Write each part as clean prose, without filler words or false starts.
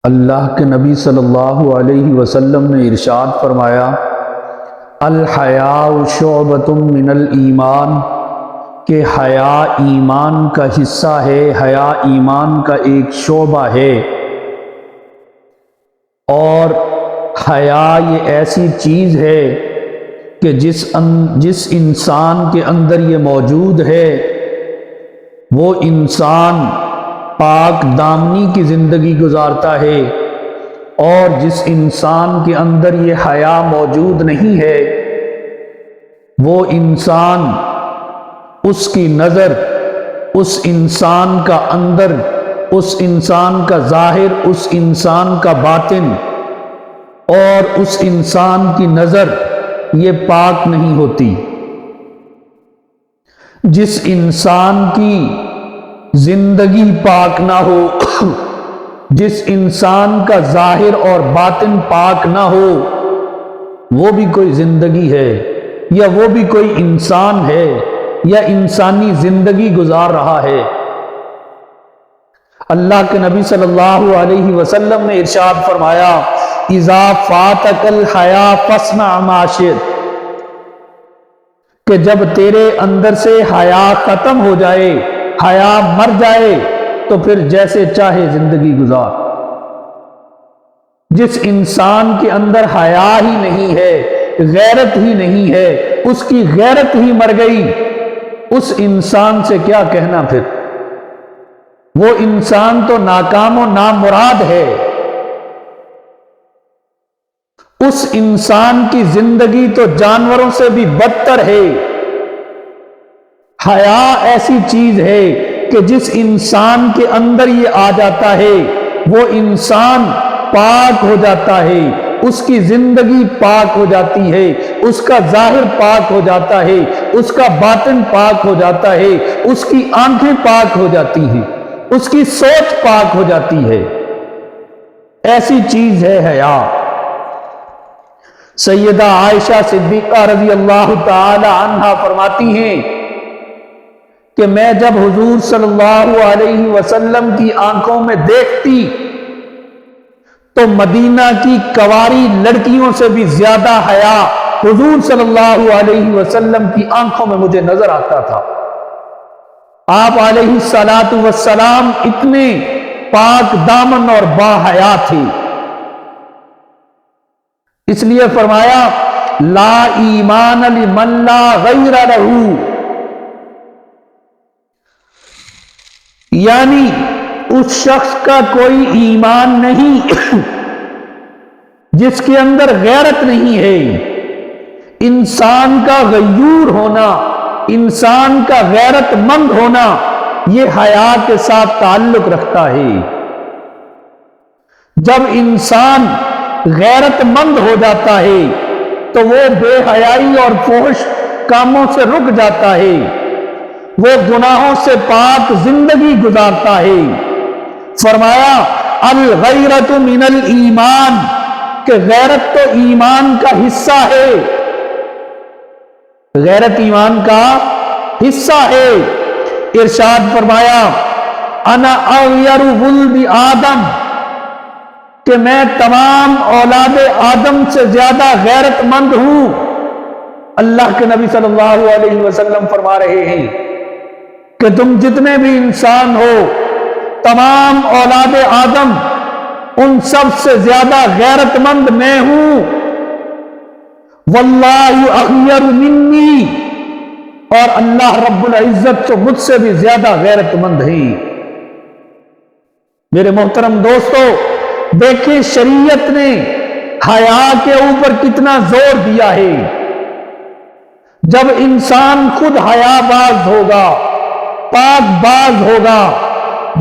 اللہ کے نبی صلی اللہ علیہ وسلم نے ارشاد فرمایا، الحیاء شعبۃ من الایمان، کہ حیا ایمان کا حصہ ہے، حیا ایمان کا ایک شعبہ ہے۔ اور حیا یہ ایسی چیز ہے کہ جس انسان کے اندر یہ موجود ہے وہ انسان پاک دامنی کی زندگی گزارتا ہے، اور جس انسان کے اندر یہ حیا موجود نہیں ہے وہ انسان، اس کی نظر، اس انسان کا اندر، اس انسان کا ظاہر، اس انسان کا باطن اور اس انسان کی نظر یہ پاک نہیں ہوتی۔ جس انسان کی زندگی پاک نہ ہو، جس انسان کا ظاہر اور باطن پاک نہ ہو، وہ بھی کوئی زندگی ہے یا وہ بھی کوئی انسان ہے یا انسانی زندگی گزار رہا ہے۔ اللہ کے نبی صلی اللہ علیہ وسلم نے ارشاد فرمایا، اذا فاتک الحیا فاصنع ما شئت، کہ جب تیرے اندر سے حیا ختم ہو جائے، حیا مر جائے، تو پھر جیسے چاہے زندگی گزار۔ جس انسان کے اندر حیا ہی نہیں ہے، غیرت ہی نہیں ہے، اس کی غیرت ہی مر گئی، اس انسان سے کیا کہنا پھر؟ وہ انسان تو ناکام و نامراد ہے۔ اس انسان کی زندگی تو جانوروں سے بھی بدتر ہے۔ حیا ایسی چیز ہے کہ جس انسان کے اندر یہ آ جاتا ہے وہ انسان پاک ہو جاتا ہے، اس کی زندگی پاک ہو جاتی ہے، اس کا ظاہر پاک ہو جاتا ہے، اس کا باطن پاک ہو جاتا ہے، اس کی آنکھیں پاک ہو جاتی ہیں، اس کی سوچ پاک ہو جاتی ہے۔ ایسی چیز ہے حیا۔ سیدہ عائشہ صدیقہ رضی اللہ تعالی عنہا فرماتی ہیں کہ میں جب حضور صلی اللہ علیہ وسلم کی آنکھوں میں دیکھتی تو مدینہ کی کنواری لڑکیوں سے بھی زیادہ حیا حضور صلی اللہ علیہ وسلم کی آنکھوں میں مجھے نظر آتا تھا۔ آپ علیہ الصلاۃ والسلام اتنے پاک دامن اور با حیا تھے، اس لیے فرمایا لا ایمان لمن لا غیر لہ، یعنی اس شخص کا کوئی ایمان نہیں جس کے اندر غیرت نہیں ہے۔ انسان کا غیور ہونا، انسان کا غیرت مند ہونا، یہ حیا کے ساتھ تعلق رکھتا ہے۔ جب انسان غیرت مند ہو جاتا ہے تو وہ بے حیائی اور فحش کاموں سے رک جاتا ہے، وہ گناہوں سے پاک زندگی گزارتا ہے۔ فرمایا الغیرۃ من الایمان، کہ غیرت تو ایمان کا حصہ ہے، غیرت ایمان کا حصہ ہے۔ ارشاد فرمایا انا اغیر ولد آدم، کہ میں تمام اولاد آدم سے زیادہ غیرت مند ہوں۔ اللہ کے نبی صلی اللہ علیہ وسلم فرما رہے ہیں کہ تم جتنے بھی انسان ہو، تمام اولاد آدم، ان سب سے زیادہ غیرت مند میں ہوں۔ واللہ اغیر منی، اور اللہ رب العزت تو مجھ سے بھی زیادہ غیرت مند ہیں۔ میرے محترم دوستو، دیکھیں شریعت نے حیا کے اوپر کتنا زور دیا ہے۔ جب انسان خود حیا باز ہوگا، پاک باز ہوگا،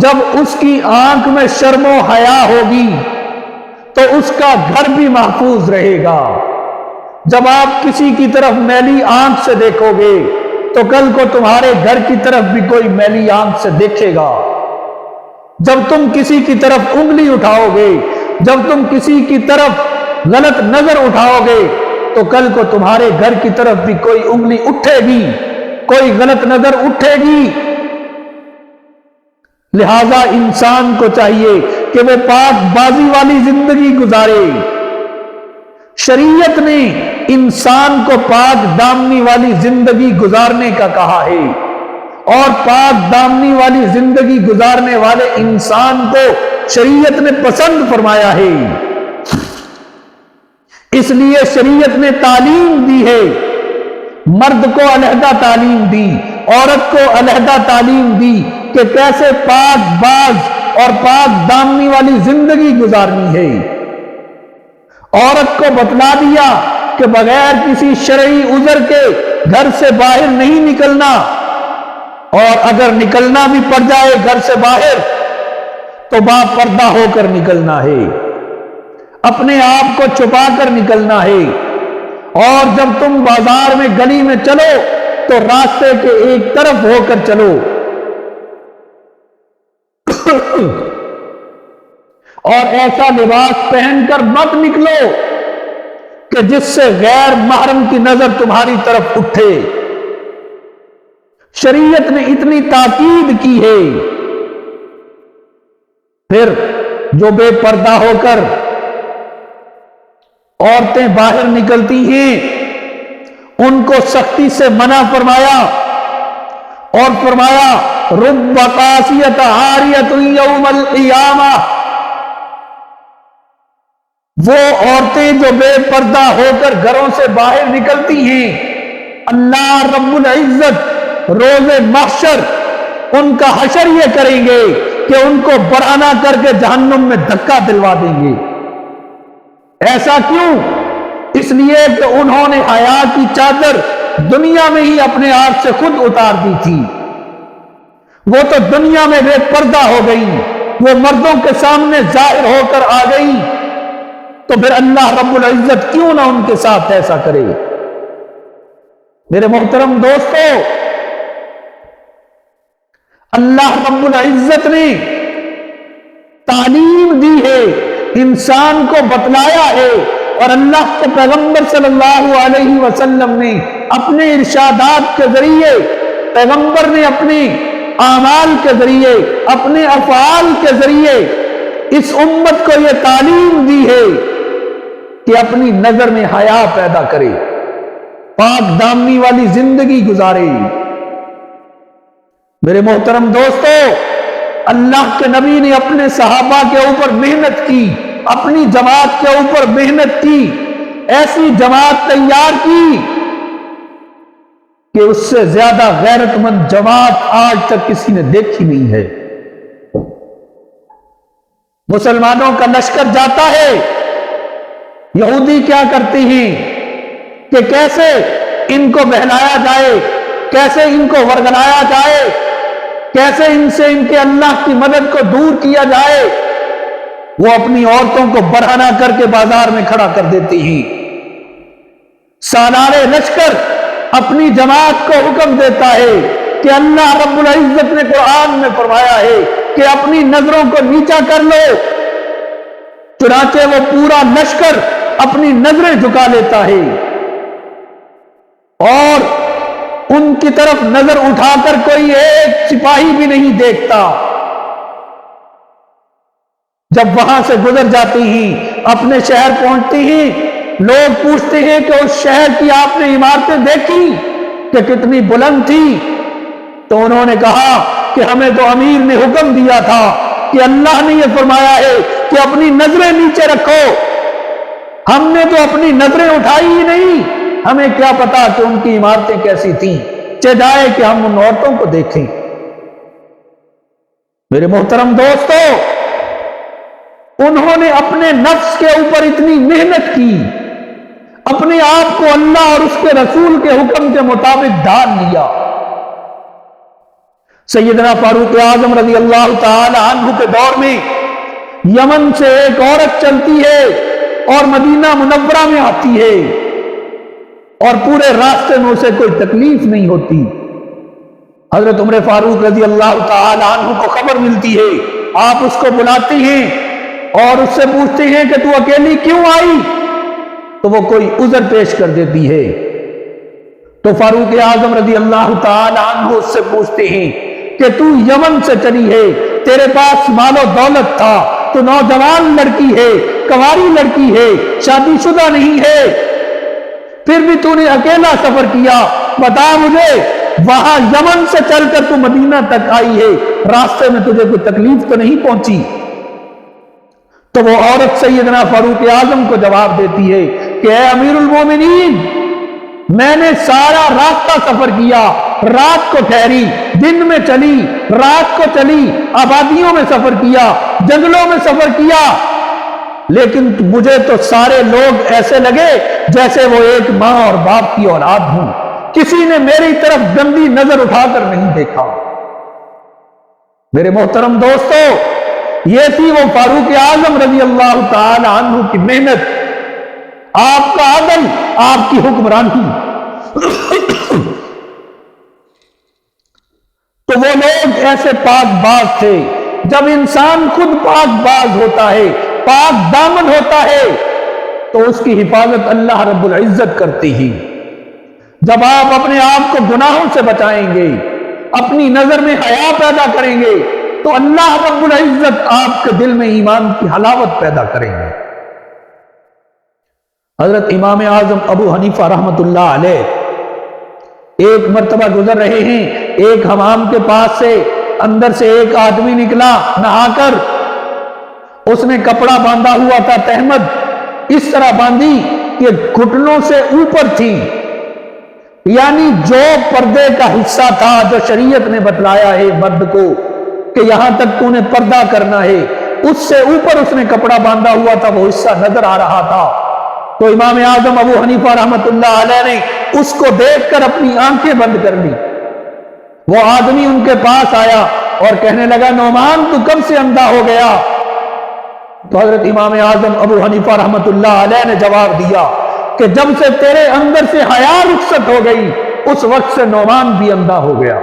جب اس کی آنکھ میں شرم و حیا ہوگی تو اس کا گھر بھی محفوظ رہے گا۔ جب آپ کسی کی طرف میلی آنکھ سے دیکھو گے تو کل کو تمہارے گھر کی طرف بھی کوئی میلی آنکھ سے دیکھے گا۔ جب تم کسی کی طرف انگلی اٹھاؤ گے، جب تم کسی کی طرف غلط نظر اٹھاؤ گے تو کل کو تمہارے گھر کی طرف بھی کوئی انگلی اٹھے گی، کوئی غلط نظر اٹھے گی۔ لہذا انسان کو چاہیے کہ وہ پاک بازی والی زندگی گزارے۔ شریعت نے انسان کو پاک دامنی والی زندگی گزارنے کا کہا ہے، اور پاک دامنی والی زندگی گزارنے والے انسان کو شریعت نے پسند فرمایا ہے۔ اس لیے شریعت نے تعلیم دی ہے، مرد کو علیحدہ تعلیم دی، عورت کو علیحدہ تعلیم دی کہ کیسے پاک باز اور پاک دامنی والی زندگی گزارنی ہے۔ عورت کو بتلا دیا کہ بغیر کسی شرعی عذر کے گھر سے باہر نہیں نکلنا، اور اگر نکلنا بھی پڑ جائے گھر سے باہر تو با پردہ ہو کر نکلنا ہے، اپنے آپ کو چھپا کر نکلنا ہے، اور جب تم بازار میں گلی میں چلو تو راستے کے ایک طرف ہو کر چلو، اور ایسا لباس پہن کر مت نکلو کہ جس سے غیر محرم کی نظر تمہاری طرف اٹھے۔ شریعت نے اتنی تاکید کی ہے۔ پھر جو بے پردہ ہو کر عورتیں باہر نکلتی ہیں ان کو سختی سے منع فرمایا، اور فرمایا رب قاسیۃ عاریۃ یوم القیامہ، وہ عورتیں جو بے پردہ ہو کر گھروں سے باہر نکلتی ہیں، اللہ رب العزت روز محشر ان کا حشر یہ کریں گے کہ ان کو برہنہ کر کے جہنم میں دھکا دلوا دیں گے۔ ایسا کیوں؟ اس لیے کہ انہوں نے حیا کی چادر دنیا میں ہی اپنے آپ سے خود اتار دی تھی، وہ تو دنیا میں بے پردہ ہو گئی، وہ مردوں کے سامنے ظاہر ہو کر آ گئی، تو پھر اللہ رب العزت کیوں نہ ان کے ساتھ ایسا کرے؟ میرے محترم دوستو، اللہ رب العزت نے تعلیم دی ہے، انسان کو بتلایا ہے، اور اللہ کے پیغمبر صلی اللہ علیہ وسلم نے اپنے ارشادات کے ذریعے، پیغمبر نے اپنے اعمال کے ذریعے، اپنے افعال کے ذریعے اس امت کو یہ تعلیم دی ہے کہ اپنی نظر میں حیا پیدا کرے، پاک دامنی والی زندگی گزارے۔ میرے محترم دوستو، اللہ کے نبی نے اپنے صحابہ کے اوپر محنت کی، اپنی جماعت کے اوپر محنت کی، ایسی جماعت تیار کی کہ اس سے زیادہ غیرت مند جماعت آج تک کسی نے دیکھی نہیں ہے۔ مسلمانوں کا لشکر جاتا ہے، یہودی کیا کرتے ہیں کہ کیسے ان کو بہلایا جائے، کیسے ان کو ورگلایا جائے، کیسے ان سے ان کے اللہ کی مدد کو دور کیا جائے، وہ اپنی عورتوں کو برہنہ کر کے بازار میں کھڑا کر دیتی ہیں۔ سالار لشکر اپنی جماعت کو حکم دیتا ہے کہ اللہ رب العزت نے قرآن میں فرمایا ہے کہ اپنی نظروں کو نیچا کر لو، چنانچہ وہ پورا لشکر اپنی نظریں جھکا لیتا ہے، اور ان کی طرف نظر اٹھا کر کوئی ایک سپاہی بھی نہیں دیکھتا۔ جب وہاں سے گزر جاتی ہیں، اپنے شہر پہنچتی ہیں، لوگ پوچھتے ہیں کہ اس شہر کی آپ نے عمارتیں دیکھی کہ کتنی بلند تھی؟ تو انہوں نے کہا کہ ہمیں تو امیر نے حکم دیا تھا کہ اللہ نے یہ فرمایا ہے کہ اپنی نظریں نیچے رکھو، ہم نے تو اپنی نظریں اٹھائی ہی نہیں، ہمیں کیا پتا کہ ان کی عمارتیں کیسی تھیں، چاہے کہ ہم ان عورتوں کو دیکھیں۔ میرے محترم دوستو، انہوں نے اپنے نفس کے اوپر اتنی محنت کی، اپنے آپ کو اللہ اور اس کے رسول کے حکم کے مطابق ڈھال لیا۔ سیدنا فاروق اعظم رضی اللہ تعالی عنہ کے دور میں یمن سے ایک عورت چلتی ہے اور مدینہ منورہ میں آتی ہے، اور پورے راستے میں اسے کوئی تکلیف نہیں ہوتی۔ حضرت عمر فاروق رضی اللہ تعالی عنہ کو خبر ملتی ہے، آپ اس کو بلاتے ہیں اور اس سے پوچھتے ہیں کہ تو اکیلی کیوں آئی؟ تو وہ کوئی عذر پیش کر دیتی ہے۔ تو فاروق اعظم رضی اللہ تعالی عنہ اس سے پوچھتے ہیں کہ تو یمن سے چلی ہے، تیرے پاس مال و دولت تھا، تو تو نوجوان لڑکی ہے، کنواری لڑکی ہے، شادی شدہ نہیں ہے، پھر بھی تو نے اکیلا سفر کیا، بتا مجھے وہاں یمن سے چل کر تو مدینہ تک آئی ہے، راستے میں تجھے کوئی تکلیف تو نہیں پہنچی؟ تو وہ عورت سیدنا فاروق اعظم کو جواب دیتی ہے کہ اے امیر المومنین، میں نے سارا رات کا سفر کیا، رات کو ٹھہری، دن میں چلی، رات کو چلی، آبادیوں میں سفر کیا، جنگلوں میں سفر کیا، لیکن مجھے تو سارے لوگ ایسے لگے جیسے وہ ایک ماں اور باپ کی اولاد ہوں، کسی نے میری طرف گندی نظر اٹھا کر نہیں دیکھا۔ میرے محترم دوستو، یہ تھی وہ فاروق اعظم رضی اللہ تعالی عنہ کی محنت، آپ کا عدل، آپ کی حکمرانی۔ تو وہ لوگ ایسے پاک باز تھے۔ جب انسان خود پاک باز ہوتا ہے، پاک دامن ہوتا ہے، تو اس کی حفاظت اللہ رب العزت کرتی ہی۔ جب آپ اپنے آپ کو گناہوں سے بچائیں گے، اپنی نظر میں حیا پیدا کریں گے، تو اللہ رب العزت آپ کے دل میں ایمان کی حلاوت پیدا کریں گے۔ حضرت امام اعظم ابو حنیفہ رحمت اللہ علیہ ایک مرتبہ گزر رہے ہیں، ایک حمام کے پاس سے اندر سے ایک آدمی نکلا نہا کر، اس نے کپڑا باندھا ہوا تھا، تہمد اس طرح باندھی کہ گھٹنوں سے اوپر تھی، یعنی جو پردے کا حصہ تھا جو شریعت نے بتلایا ہے مرد کو کہ یہاں تک تو نے پردہ کرنا ہے، اس سے اوپر اس نے کپڑا باندھا ہوا تھا، وہ حصہ نظر آ رہا تھا۔ تو امام اعظم ابو حنیفہ رحمت اللہ علیہ نے اس کو دیکھ کر اپنی آنکھیں بند کر لی۔ وہ آدمی ان کے پاس آیا اور کہنے لگا نعمان تو کب سے اندھا ہو گیا؟ تو حضرت امام اعظم ابو حنیفہ رحمت اللہ علیہ نے جواب دیا کہ جب سے تیرے اندر سے حیا رخصت ہو گئی اس وقت سے نعمان بھی اندھا ہو گیا۔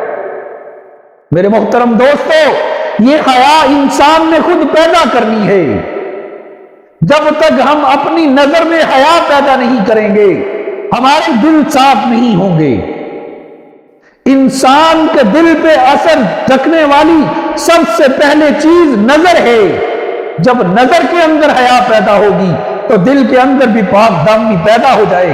میرے محترم دوستو، یہ حیا انسان نے خود پیدا کرنی ہے۔ جب تک ہم اپنی نظر میں حیا پیدا نہیں کریں گے، ہمارے دل صاف نہیں ہوں گے۔ انسان کے دل پہ اثر رکھنے والی سب سے پہلے چیز نظر ہے۔ جب نظر کے اندر حیا پیدا ہوگی تو دل کے اندر بھی پاک دامنی پیدا ہو جائے گی۔